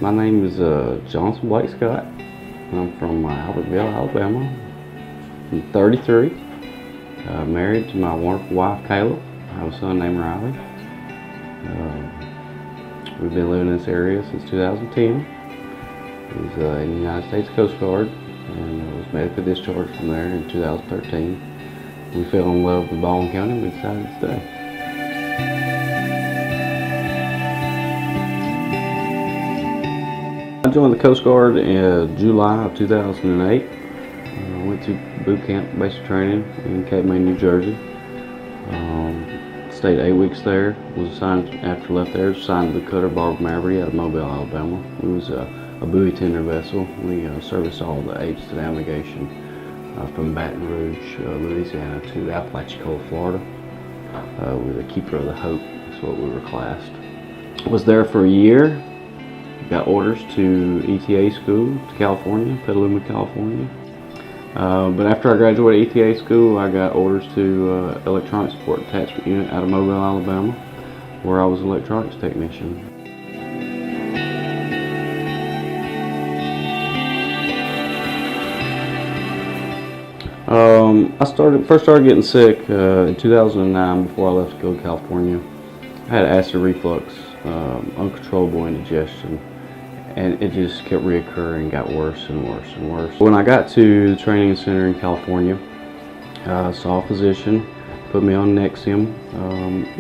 My name is Johnson Blake Scott. I'm from Albertville, Alabama. I'm 33. Married to my wonderful wife, Kayla. I have a son named Riley. We've been living in this area since 2010. He's in the United States Coast Guard and was medically discharged from there in 2013. We fell in love with Baldwin County and we decided to stay. I joined the Coast Guard in July of 2008. I went to boot camp, basic training in Cape May, New Jersey. Stayed 8 weeks there. Was assigned after left there. Assigned to the cutter Barbara Maverick out of Mobile, Alabama. It was a buoy tender vessel. We serviced all the aids to navigation from Baton Rouge, Louisiana to Apalachicola, Florida. We were the keeper of the Hope. That's what we were classed. Was there for a year. Got orders to ETA school to California, Petaluma, California. But after I graduated ETA school, I got orders to Electronic Support Attachment Unit out of Mobile, Alabama, where I was an electronics technician. I first started getting sick in 2009 before I left to go to California. I had acid reflux, uncontrollable indigestion. And it just kept reoccurring, got worse and worse and worse. When I got to the training center in California, I saw a physician, put me on Nexium,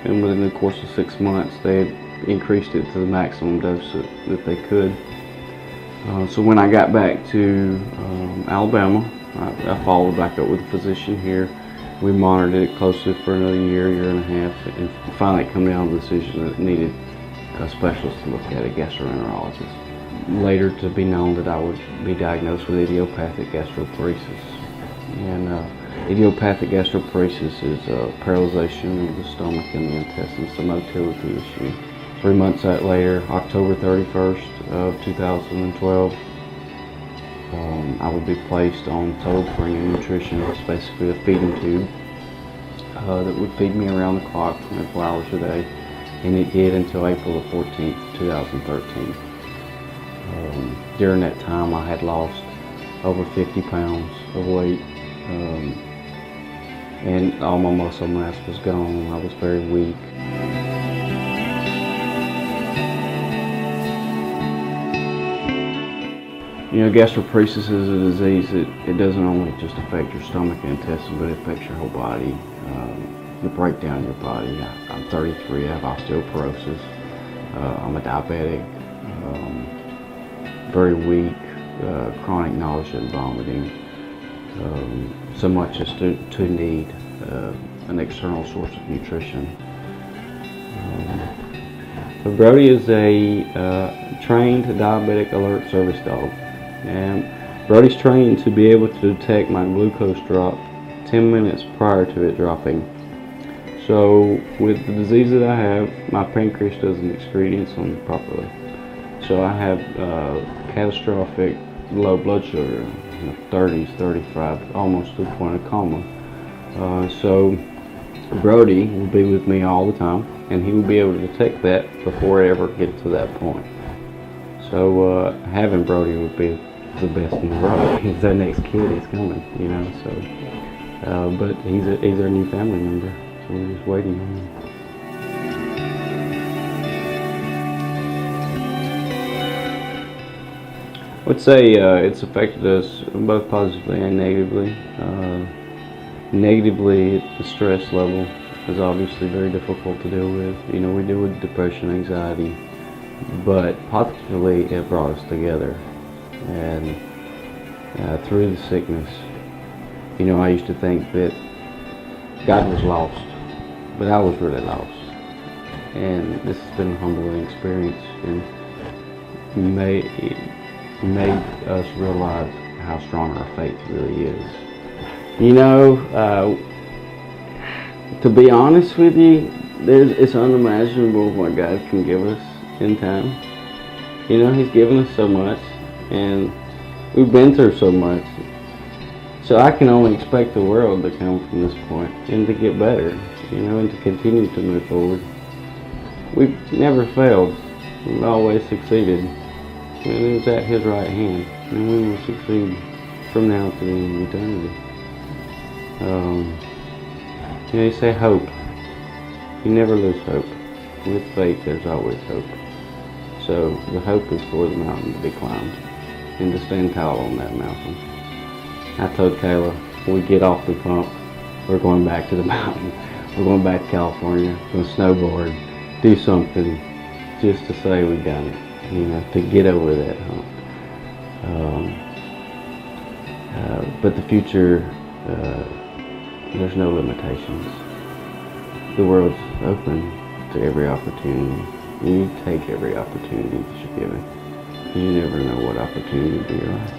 and within the course of 6 months, they had increased it to the maximum dose that they could. So when I got back to Alabama, I followed back up with a physician here. We monitored it closely for another year and a half, and finally come down to the decision that it needed a specialist to look at, a gastroenterologist. Later to be known that I would be diagnosed with idiopathic gastroparesis. And idiopathic gastroparesis is paralyzation of the stomach and the intestines, a motility issue. 3 months later, October 31st of 2012, I would be placed on total premium nutrition. It's basically a feeding tube that would feed me around the clock 24 hours a day. And it did until April the 14th, 2013. During that time, I had lost over 50 pounds of weight, and all my muscle mass was gone. I was very weak. You know, gastroparesis is a disease that it doesn't only just affect your stomach and intestine, but it affects your whole body. The breakdown in your body. I'm 33, I have osteoporosis. I'm a diabetic, very weak, chronic nausea and vomiting. So much as to need an external source of nutrition. Brody is a trained diabetic alert service dog. And Brody's trained to be able to detect my glucose drop 10 minutes prior to it dropping. So with the disease that I have, my pancreas doesn't excrete insulin properly. So I have catastrophic low blood sugar, 30s, 35, almost to the point of coma. So Brody will be with me all the time, and he will be able to detect that before it ever gets to that point. So having Brody would be the best in the world. He's our next kid is coming, you know. So, but he's our new family member. So we're just waiting on him. I would say it's affected us both positively and negatively. Negatively, the stress level is obviously very difficult to deal with. You know, we deal with depression, anxiety, but positively it brought us together. And through the sickness, you know, I used to think that God was lost, but I was really lost. And this has been a humbling experience, and made us realize how strong our faith really is. You know, to be honest with you, it's unimaginable what God can give us in time. You know, He's given us so much, and we've been through so much. So I can only expect the world to come from this point and to get better, you know, and to continue to move forward. We've never failed. We've always succeeded. and it was at His right hand, and we will succeed from now to the end of eternity. You say hope. You never lose hope. With faith, there's always hope. So the hope is for the mountain to be climbed and to stand tall on that mountain. I told Kayla, when we get off the pump, we're going back to the mountain. We're going back to California, going to snowboard, do something just to say we've done it, to get over that hump. But the future, there's no limitations. The world's open to every opportunity. You need to take every opportunity that you're given, because you never know what opportunity will be your life.